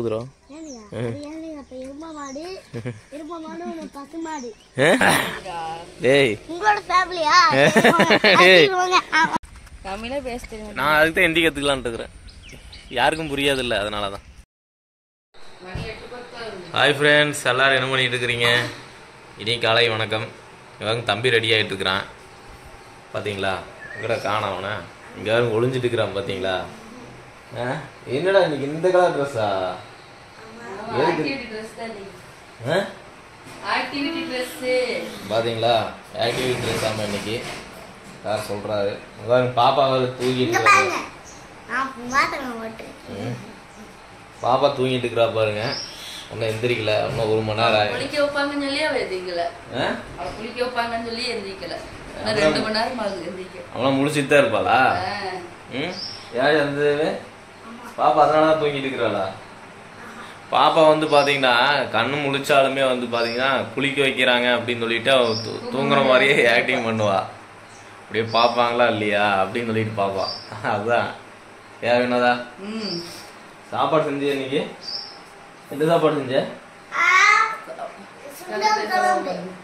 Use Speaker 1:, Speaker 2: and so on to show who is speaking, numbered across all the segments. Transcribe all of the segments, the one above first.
Speaker 1: போகுதுரா? டேய் நான் அதுக்கு தான் ஹிந்தி கற்றுக்கலான்ட்டு இருக்கிறேன். யாருக்கும் புரியாது இல்லை, அதனால தான். ஹாய் ஃப்ரெண்ட்ஸ், எல்லோரும் என்ன பண்ணிகிட்டு இருக்கிறீங்க? இனி காலை வணக்கம். இவங்க தம்பி ரெடி ஆகிட்டு இருக்கிறான். பார்த்தீங்களா? இங்கட காணோம் அவனை. இங்கே ஒளிஞ்சிட்டு இருக்கிறான் பார்த்தீங்களா? என்னடா இன்னைக்கு இந்த கலர் ட்ரெஸ்ஸா? பார்த்தீங்களா? ஆக்டிவிட்டி ட்ரெஸ் ஆமாம் இன்னைக்கு. யார் சொல்கிறாரு? பாப்பா தூங்கிட்டு பாப்பா தூங்கிட்டு இருக்கிறா பாருங்க. ஒன்னும் எந்திரிக்கல. இன்னும் 1 மணி நேரம் ஆகும்.
Speaker 2: குளிக்க வைப்பாங்கன்னு சொல்லி அவ எந்திரிக்கல. குளிக்க வைப்பாங்கன்னு சொல்லி எந்திரிக்கல. 2 மணி நேரம் ஆகுது எந்திரிக்க. அவள
Speaker 1: முழிச்சிட்டு தான் இருப்பாளா? யார் வந்து பாப்பா அதனாலதான் தூங்கிட்டு இருக்கிறாளா? பாப்பா வந்து பாத்தீங்கன்னா கண்ணு முழிச்சாலுமே வந்து பாத்தீங்கன்னா குளிக்க வைக்கிறாங்க அப்படின்னு சொல்லிட்டு அவ தூங்குற மாதிரியே ஆக்டிங் பண்ணுவா. அப்படியே பாப்பாங்களா இல்லையா அப்படின்னு சொல்லிட்டு பாப்பா. அதுதான் ஏன் என்னதா சாப்பாடு செஞ்சு இன்னைக்கு எந்த சாப்பாடு செஞ்ச?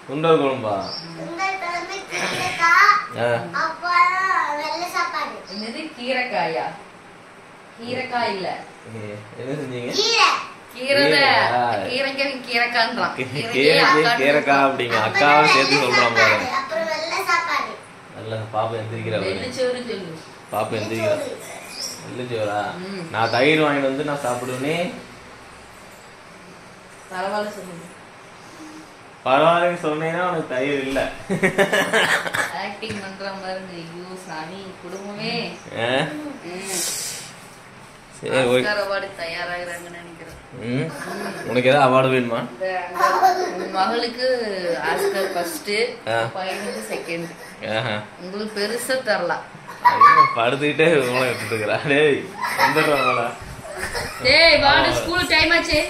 Speaker 1: சுண்டல் குழம்பா?
Speaker 2: கீரைக்காயா? கீரைக்காய் இல்ல,
Speaker 1: என்ன செஞ்சீங்க? கீரைக்கா அப்படிங்க. அக்காவை சேர்த்து சொல்றான் பாரு. நல்ல பாப்பா எந்திரிக்கிறா. பாப்பா எந்திரிக்கிறா. வெள்ளச்சோரா? நான் தயிர் வாங்கிட்டு வந்து நான் சாப்பிடுவேனே. பரவாயில்ல சொன்னேன்னா உனக்கு தயிர் இல்ல.
Speaker 2: ஆக்டிங் பண்ற மாதிரி. ஐயோ சாமி, குடும்பமே.
Speaker 1: உனக்கு ஏதாவது அவார்டு வேணுமா?
Speaker 2: மகளுக்கு ஆஸ்கர் ஃபர்ஸ்ட், பையனுக்கு செகண்ட். உங்களுக்கு பெருசா தரலாம்.
Speaker 1: படுத்துக்கிட்டே எடுத்துட்டு இருக்கிறா. டேய் வந்துடுறாங்களா?
Speaker 2: டேய் வாடா, ஸ்கூல் டைம் ஆச்சு.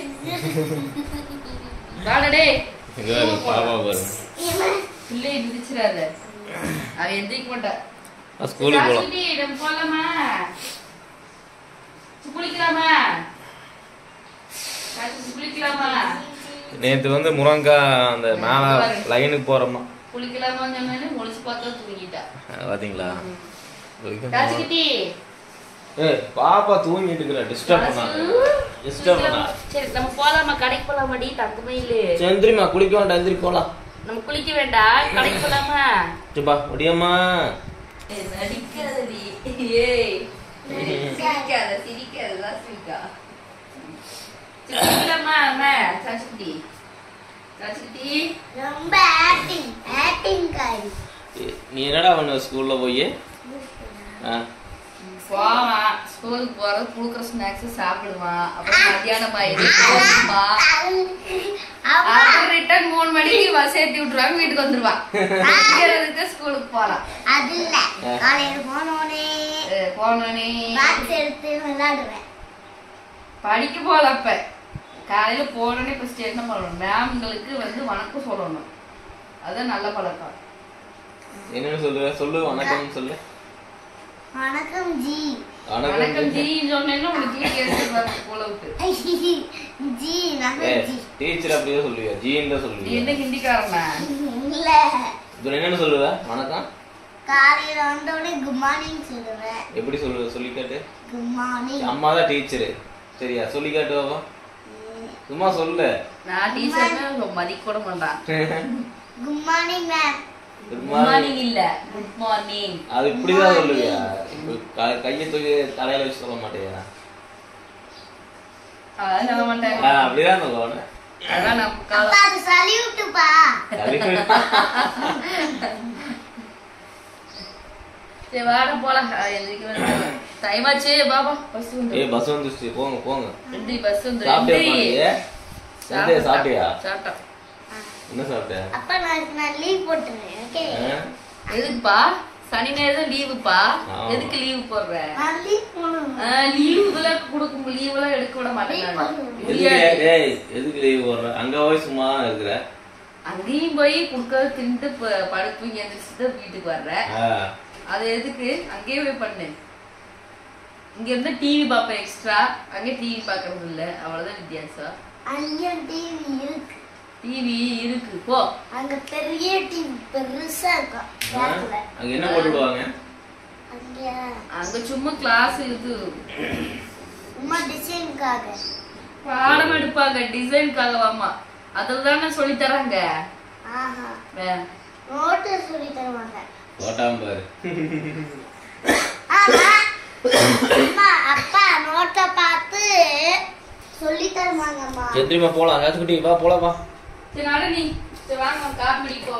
Speaker 2: வாடா டேய்.
Speaker 1: இங்க பாப்பா பாரு.
Speaker 2: இல்ல எந்திரிச்சிராத. அவ எந்திரிக்க மாட்டா.
Speaker 1: ஸ்கூலுக்கு போலாம்.
Speaker 2: நம்ம போலாமா? குளிக்கலாமா? குளிக்கலாமா?
Speaker 1: நேத்து வந்து முருங்கா அந்த மேல லைனுக்கு போறோமா.
Speaker 2: குளிக்கலாமா சொன்னேன்னு முழிச்சு பார்த்தா தூங்கிட்டா.
Speaker 1: பாத்தீங்களா?
Speaker 2: ராஜகிட்டி.
Speaker 1: ஏய் பாப்பா தூங்கிட்டு இருக்கற. டிஸ்டர்ப் பண்ணா.
Speaker 2: சரி நம்ம போலாமா? கடைக்கு போலாமாடி தங்கமயிலே?
Speaker 1: சந்திரிமா குளிக்க வேண்டாம், எந்திரி போலாம்.
Speaker 2: நம்ம குளிக்க வேண்டாம், கடைக்கு போலாமா?
Speaker 1: சுபா முடியம்மா.
Speaker 2: ஏய் நடிக்காதடி. ஏய் சிரிக்காத, சிரிக்காத, சிரிக்கா. சிரிக்கலாமா அம்மா? ராஜகிட்டி, ராஜகிட்டி
Speaker 3: ரொம்ப ஆக்டிங் காய்.
Speaker 1: நீ என்னடா பண்ண ஸ்கூல்ல போய்?
Speaker 2: போவான் ஸ்கூலுக்கு போறது, குடுக்குற ஸ்நாக்ஸ் சாப்பிடுவான். அப்புறம் மத்தியானம் ஆயிடுமா, அப்புறம் ரிட்டர்ன் 3 மணிக்கு பஸ் ஏற்றி விட்டுருவாங்க, வீட்டுக்கு வந்துருவான். ஸ்கூலுக்கு போலாம்.
Speaker 3: அது இல்ல, காலையில போனோனே பாக்ஸ் எடுத்து விளையாடுவேன்.
Speaker 2: படிக்க போல. அப்ப காலையில போனோடனே ஃபர்ஸ்ட் என்ன பண்ணணும்? மேம்களுக்கு வந்து வணக்கம் சொல்லணும். அதான் நல்ல பழக்கம்.
Speaker 1: என்னன்னு சொல்லுவ? சொல்லு. வணக்கம் சொல்லு.
Speaker 3: வணக்கம் ஜி.
Speaker 2: வணக்கம் ஜி சொன்னேன்னா உனக்கு கேட்க போல விட்டு.
Speaker 3: ஜி நான் ஜி.
Speaker 1: டீச்சர் அப்படியே சொல்லுவியா? ஜின்னு தான் சொல்லுவியா?
Speaker 2: என்ன ஹிந்திக்காரனா?
Speaker 3: இல்ல.
Speaker 1: இது என்னன்னு சொல்லுவ? வணக்கம்
Speaker 3: காலையில வந்தோடனே குட் மார்னிங் சொல்லுவேன்.
Speaker 1: எப்படி சொல்லுவ? சொல்லி காட்டு.
Speaker 3: Good morning.
Speaker 1: அம்மா தான் டீச்சர். சரியா? சொல்லி காட்டு பாப்பா. சும்மா சொல்லு.
Speaker 2: நான் டீச்சர்னா மதிக்க கூட மாட்டான்.
Speaker 3: Good morning ma'am.
Speaker 2: Good morning இல்ல, குட் மார்னிங்.
Speaker 1: அது இப்படிதான் சொல்லுவியா? கையை தூக்கி தலையில வச்சு சொல்ல மாட்டியா?
Speaker 2: அதான் சொல்ல மாட்டேன்.
Speaker 1: அப்படிதான் சொல்லுவானே.
Speaker 2: அதான் நம்ம காலம்.
Speaker 3: அது சல்யூட்பா.
Speaker 2: சரி வாடா போலாம். டைம் ஆச்சு பாபா. பஸ் வந்து.
Speaker 1: ஏய் பஸ் வந்துச்சு. போங்க போங்க.
Speaker 2: ரெண்டு பஸ் வந்து.
Speaker 1: சாப்பிட்டியா?
Speaker 2: சாப்பிட்டேன்.
Speaker 1: என்ன சாப்பிட்ட?
Speaker 3: அப்பா நான் லீவ் போட்டுறேன். ஓகே.
Speaker 2: எதுக்குப்பா? சனி ஞாயிறு லீவுப்பா. எதுக்கு லீவ் போடுற?
Speaker 3: நான் லீவ் போறேன்.
Speaker 2: லீவுல கொடுக்கும், லீவுல எடுக்க விட மாட்டேன்.
Speaker 1: எதுக்கு லீவ் போடுற? அங்க போய் சும்மா இருக்கிற.
Speaker 2: அங்கேயும் போய் குடுக்க தின்ட்டு படுத்து எந்திரிச்சுட்டு வீட்டுக்கு வர்ற. அது எதுக்கு? அங்கேயே போய் பண்ணு. இங்க இருந்து டிவி பாப்பேன் எக்ஸ்ட்ரா, அங்க டிவி பாக்குறது இல்ல, அவ்வளவுதான் வித்தியாசம்.
Speaker 3: அங்க டிவி இருக்கு.
Speaker 2: டிவி இருக்கு போ.
Speaker 3: அங்க பெரிய டிவி பெருசா இருக்கும். பேக்ல.
Speaker 1: அங்க என்ன போட்டுடுவாங்க?
Speaker 3: அங்க
Speaker 2: சும்மா கிளாஸ் இது
Speaker 3: சும்மா டிசைனுக்காக
Speaker 2: பாடம் எடுப்பாங்க, டிசைனுக்காகவாமா. அதுல தானே சொல்லி தராங்க.
Speaker 3: ஆஹா நோட்டு சொல்லி தருவாங்க.
Speaker 1: போட்டாம பாரு.
Speaker 3: அம்மா அப்பா நோட்டை பார்த்து சொல்லி தருவாங்கம்மா.
Speaker 1: எத்திரிமா போலாம் ராஜ்குட்டி, வா போலாம் வா.
Speaker 2: சரி நட நீ. சரி வாங்க காப்பி போ.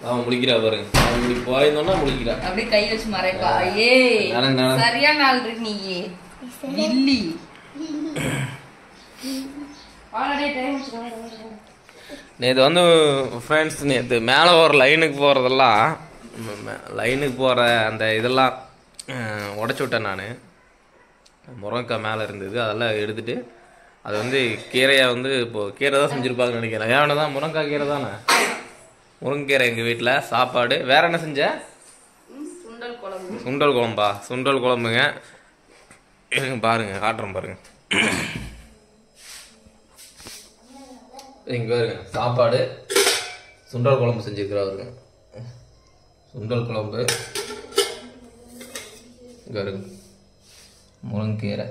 Speaker 1: அவன் முடிக்கிறா பாருங்க. அவன் முடி போயிருந்தோம்னா முடிக்கிறா.
Speaker 2: அப்படியே கை வச்சு மறைப்பா. ஏ சரியான ஆள் இருக்கு நீ. இல்லி
Speaker 1: நேற்று வந்து ஃப்ரெண்ட்ஸ், நேற்று மேலே ஒரு லைனுக்கு போகிறதெல்லாம், லைனுக்கு போகிற அந்த இதெல்லாம் உடச்சி விட்டேன் நான். முருங்கைக்காய் மேலே இருந்தது, அதெல்லாம் எடுத்துகிட்டு அது வந்து கீரையாக வந்து இப்போது கீரை தான் செஞ்சுருப்பாங்கன்னு நினைக்கிறேன். ஏன்னா தான் முருங்கைக்காய் கீரை தானே, முருங்கைக்கீரை எங்கள் வீட்டில் சாப்பாடு. வேற என்ன செஞ்ச? சுண்டல் குழம்பா? சுண்டல் குழம்புங்க. பாருங்க காட்டுறேன் பாருங்க. இங்கே பாருங்க சாப்பாடு, சுண்டல் குழம்பு செஞ்சுருக்குறாருங்க. சுண்டல் குழம்பு இங்கே இருக்கு, முருங்கீரை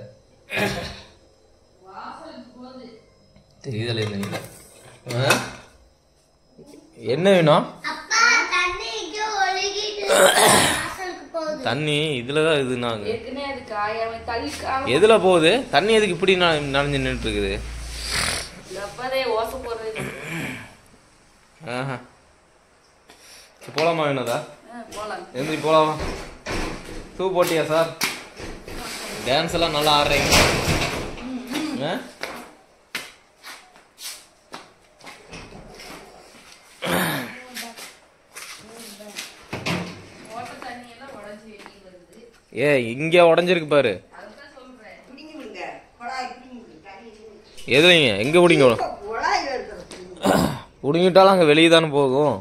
Speaker 1: தெரியுதல. இந்த என்ன வேணும்? தண்ணி இதுலதான் இது. நாங்க எதுல போகுது தண்ணி? எதுக்கு இப்படி நனைஞ்சு நின்றுட்டு இருக்குது? போலாமா? வேணதா எந்திரி போலாமா? ஷூ போட்டியா சார்? டான்ஸ் எல்லாம் நல்லா ஆடுறீங்க. ஏ இங்க உடஞ்சிருக்கு பாரு. எதுலைங்க எங்க பிடிங்க? பிடிங்கிட்டாலும் அங்க வெளியே தானே போகும்.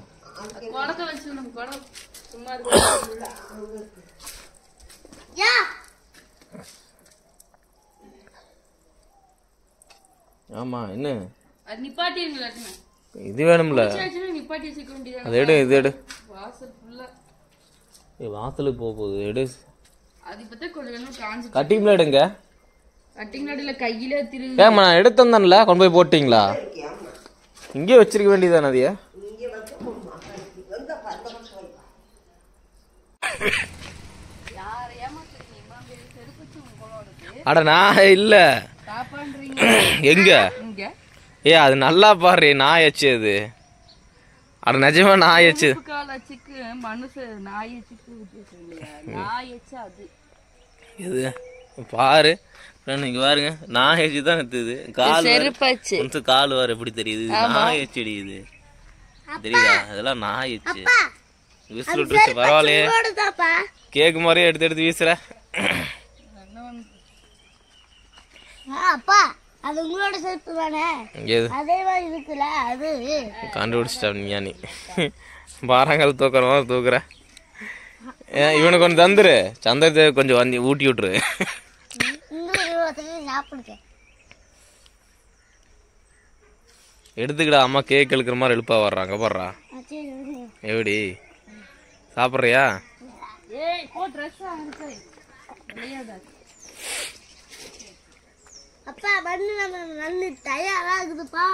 Speaker 1: ஆமா என்ன இது வேணும்ல? அது எடு, இது எடு. வாசலுக்கு போகுது, எடு. கட்டிங் பிளேட் எங்க? ஏமா நான் எடுத்து வந்தேன்ல, கொண்டு போய் போட்டீங்களா? இங்கே வச்சிருக்க வேண்டியதானே அதைய? அட நான் இல்ல. எங்க? ஏ அது நல்லா பாரு, நாய் எச்சு அது. அட நிஜமா நாய் எச்சு. இது பாரு இங்க பாருங்க, நாய் எச்சு தான் நிறுத்துது. கால் வாரு எப்படி தெரியுது? நாய் எச்சு அடிக்குது தெரியுதா? அதெல்லாம் நாய் எச்சு. விசில் விட்டுருச்சு, பரவாயில்லையே. கேக்கு மாதிரியே எடுத்து எடுத்து வீசுற.
Speaker 3: அப்பா அது உங்களோட செருப்பு தானே? அதே மாதிரி இருக்குல, அது
Speaker 1: கண்டுபிடிச்சிட்டா நீ. பாறாங்கல் தூக்குற மாதிரி தூக்குற. இவனுக்கு கொஞ்சம் தந்துரு, சந்தத்தை கொஞ்சம் வந்து ஊட்டி விட்டுரு. எடுத்துக்கிடா, அம்மா கேக் இழுக்கிற மாதிரி எழுப்பா வர்றாங்க பாடுறா. எப்படி சாப்பிட்றியா?
Speaker 3: அப்பா பண்ணு நம்ம நல்ல தயாரா இருக்குதுப்பா.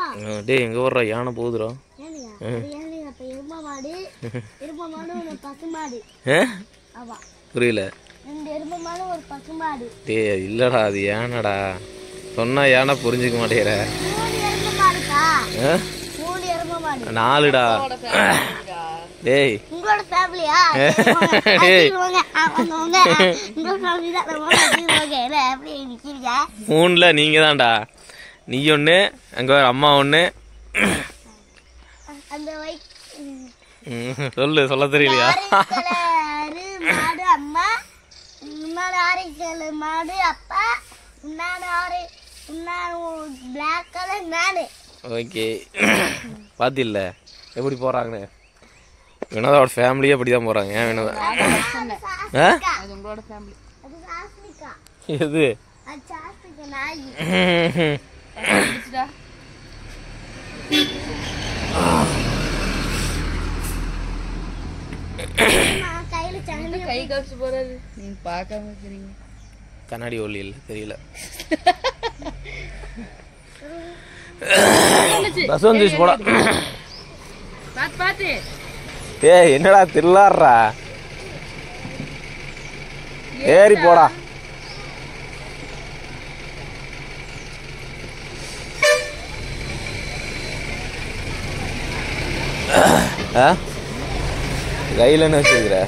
Speaker 1: டேய் எங்க வர்றா? யானை போகுதுடா.
Speaker 3: எருமை மாடு ஒரு பசு மாடு.
Speaker 1: புரியல.
Speaker 3: 2 எருமை மாடு ஒரு பசு மாடு.
Speaker 1: டேய் இல்லடா, அது யானடா. சொன்னா யானை புரிஞ்சுக்க மாட்டேங்கிற.
Speaker 3: 3 எருமை மாடுக்கா? 3 எருமை மாடு.
Speaker 1: 4டா. டேய்
Speaker 3: உங்களோட ஃபேமிலியா?
Speaker 1: மூணுல நீங்க தான்டா. நீ ஒண்ணு, அங்க அம்மா ஒண்ணு. சொல்லு, சொல்ல தெரியலையா?
Speaker 3: மாடு அம்மா, மாடு அப்பா, பிளாக் கலர் நானு.
Speaker 1: ஓகே பாத்தில்ல எப்படி போறாங்கன்னு. வினோதாவோட ஃபேமிலியே அப்படி தான் போகிறாங்க. ஏன் வினோதா?
Speaker 2: அது உங்களோட ஃபேமிலி.
Speaker 1: எது?
Speaker 2: கை காசு போறாரு, நீங்க பார்க்காம இருக்கிறீங்க.
Speaker 1: கண்ணாடி ஒளி இல்லை, தெரியல. பஸ் வந்துச்சு போட.
Speaker 2: பாத்து
Speaker 1: ஏய் என்னடா தில்லாடுறா, ஏறி போடா. கையில என்ன வச்சிருக்கிற?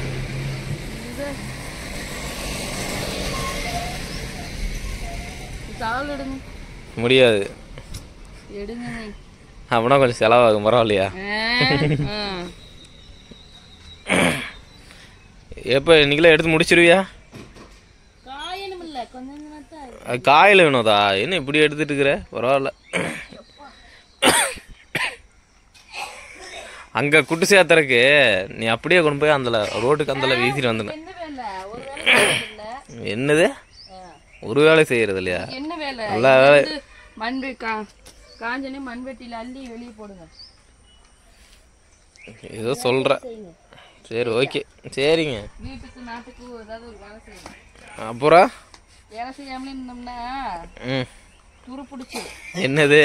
Speaker 1: முடியாது, அப்படின்னா கொஞ்சம் செலவாகும். பரவாயில்லையா? எப்போ இன்னைக்குலாம் எடுத்து முடிச்சிருவியா? காயில வேணும்தா, என்ன இப்படி எடுத்துட்டு இருக்கிற? பரவாயில்ல. அங்க குட்டு சேர்த்துறக்கு நீ அப்படியே கொண்டு போய் அந்த ரோட்டுக்கு அந்த வீசிட்டு வந்துன. என்னது ஒரு வேலை செய்யறது இல்லையா?
Speaker 2: என்ன வேலை?
Speaker 1: எல்லா வேலை.
Speaker 2: மண் காஞ்சனே மண்வெட்டியில அள்ளி வெளியே போடுங்க.
Speaker 1: ஏதோ சொல்ற. சரி ஓகே, சரிங்க.
Speaker 2: வீட்டுக்கு நாட்டுக்கு ஏதாவது ஒரு வேலை செய்யணும்.
Speaker 1: அப்புறம்
Speaker 2: வேலை செய்யாமலே இருந்தோம்னா துருப்பிடிச்சு.
Speaker 1: என்னது?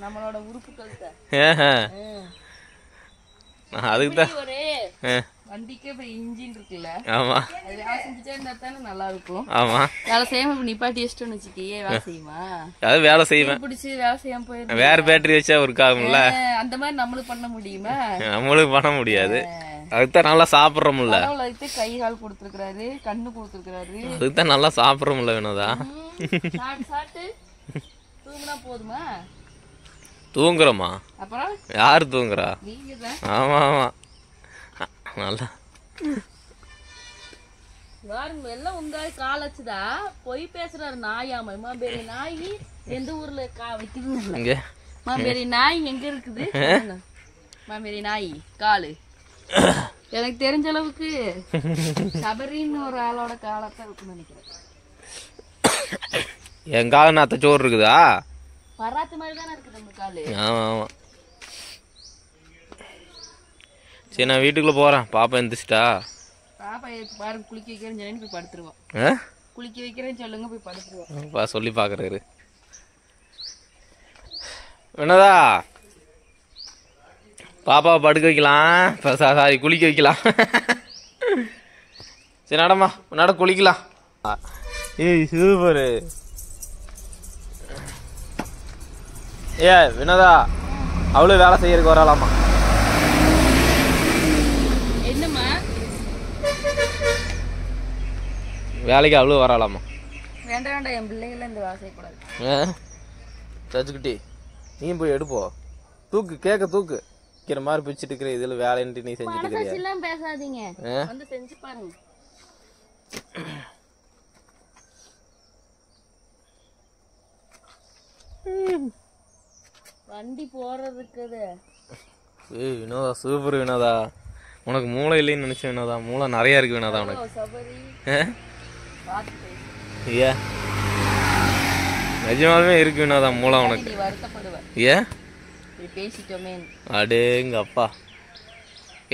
Speaker 2: நம்மளோட உறுப்புகள்
Speaker 1: அதுக்கு தான்
Speaker 2: வண்டிக்கே இப்ப இன்ஜின் இருக்குல்ல.
Speaker 1: ஆமா,
Speaker 2: அது வேலை செஞ்சுட்டே இருந்தா தானே நல்லா இருக்கும்.
Speaker 1: ஆமா,
Speaker 2: வேலை செய்யாம இப்ப நிப்பாட்டி வச்சுட்டோன்னு வச்சுக்கியே வேலை செய்யுமா?
Speaker 1: அது வேலை செய்வேன்.
Speaker 2: பிடிச்சி வேலை செய்யாம போயிரு.
Speaker 1: வேற பேட்டரி வச்சா ஒர்க் ஆகும்ல.
Speaker 2: அந்த மாதிரி நம்மளுக்கு பண்ண முடியுமா? நம்மளுக்கு
Speaker 1: பண்ண முடியாது. அதுக்குதான் நல்லா சாப்பிட்றோம்ல.
Speaker 2: அதுக்கு கை கால் கொடுத்துருக்காரு, கண்ணு கொடுத்துருக்காரு.
Speaker 1: அதுக்குதான் நல்லா சாப்பிட்றோம்ல வினோதா.
Speaker 2: சாப்பிட்டு தூங்குனா போதுமா?
Speaker 1: தூங்குறோமா?
Speaker 2: அப்புறம்
Speaker 1: யாரு தூங்குறா? ஆமா ஆமா, நல்லா
Speaker 2: எல்லாம் உங்க கால் வச்சுதா பொய் பேசுறாரு. நாயாமா மாம்பேரி நாய் எந்த ஊர்ல வைக்குது? மாம்பேரி நாய் எங்க இருக்குது? மாம்பேரி நாய் காலு எனக்கு தெரிஞ்ச அளவுக்கு சபரின்னு ஒரு ஆளோட காலத்தை இருக்குன்னு நினைக்கிறேன்.
Speaker 1: என் கால நாத்த சோறு இருக்குதா?
Speaker 2: பராத்து மாதிரி தானே இருக்குது நம்ம காலு.
Speaker 1: ஆமா ஆமா. சரி நான் வீட்டுக்குள்ள போறேன். பாப்பா எந்திரிச்சிட்டா?
Speaker 2: பாப்பா பாரு குளிக்க வைக்கிறேன்னு சொல்லி போய் படுத்துருவோம். குளிக்க வைக்கிறேன்னு சொல்லுங்க, போய் படுத்துருவோம்.
Speaker 1: சொல்லி பாக்குறாரு வினோதா. பாப்பாவை படுக்க வைக்கலாம், சாரி குளிக்க வைக்கலாம். சரி நடமா, நட குளிக்கலாம். ஏய் சூப்பரு. ஏ வினோதா, அவ்வளவு வேலை செய்யறதுக்கு வரலாமா?
Speaker 2: என்னம்மா
Speaker 1: வேலைக்கு அவ்வளவு வரலாமா?
Speaker 2: வேண்டாம் வேண்டாம், என் பிள்ளைகள இந்த வேலை செய்யக்கூடாது.
Speaker 1: சச்சுக்கிட்டி நீயும் போய் எடுப்போ. தூக்கு, கேக்க தூக்கு. இருக்கிற மாதிரி பிடிச்சிட்டு இருக்கிற இதுல வேலைன்ட்டு நீ செஞ்சுட்டு இருக்கிறியா?
Speaker 2: பேசாதீங்க, வந்து செஞ்சு பாருங்க. வண்டி போறதுக்கு.
Speaker 1: ஏய் வினோதா சூப்பர் வினோதா. உனக்கு மூளை இல்லைன்னு நினைச்சேன் வினோதா. மூளை நிறைய இருக்கு வினோதா உனக்கு. ஏ நிஜமாலுமே இருக்கு வினோதா மூளை உனக்கு. ஏன்
Speaker 2: பேசிட்டோமே?
Speaker 1: அடேங்க அப்பா,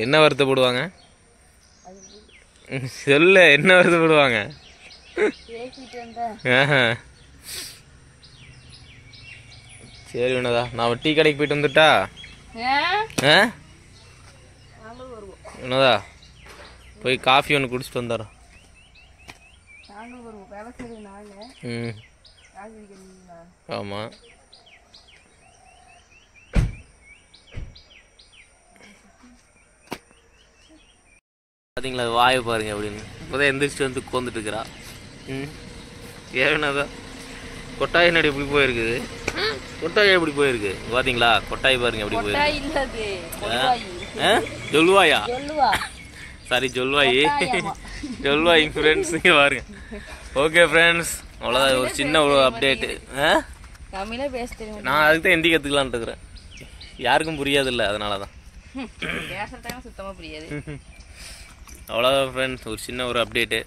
Speaker 1: என்ன வருத்தப்படுவாங்க? சொல்ல, என்ன வருத்தப்படுவாங்க? சரி வினோதா, நான் டீ கடைக்கு போயிட்டு வந்துட்டா? வினோதா போய் காஃபி ஒன்று குடிச்சிட்டு வந்துடுறோம். ஆமா பார்த்தீங்களா வாயை பாருங்க அப்படின்னு. இப்போதான் எந்திரிச்சிட்டு வந்து உட்காந்துட்டு இருக்கிறா. ஏன்னாதான் கொட்டாய் நடி எப்படி போயிருக்குது? கொட்டாய் எப்படி போயிருக்கு பார்த்தீங்களா? கொட்டாய் பாருங்க எப்படி போயிருக்கு. சொல்லுவாயா? சாரி சொல்லுவாயி, சொல்லுவாய் ஃப்ரெண்ட்ஸ். இங்கே பாருங்க. ஓகே ஃப்ரெண்ட்ஸ், அவ்வளோதான் ஒரு சின்ன ஒரு அப்டேட்டு. நான் அதுக்கு தான் ஹிந்தி கற்றுக்கலான்ட்டு இருக்கிறேன். யாருக்கும் புரியாது இல்லை, அதனால தான்.
Speaker 2: பேசுற டைம் சுத்தமா புரியாது.
Speaker 1: அவ்வளோதான் ஃப்ரெண்ட்ஸ், ஒரு சின்ன ஒரு அப்டேட்டு.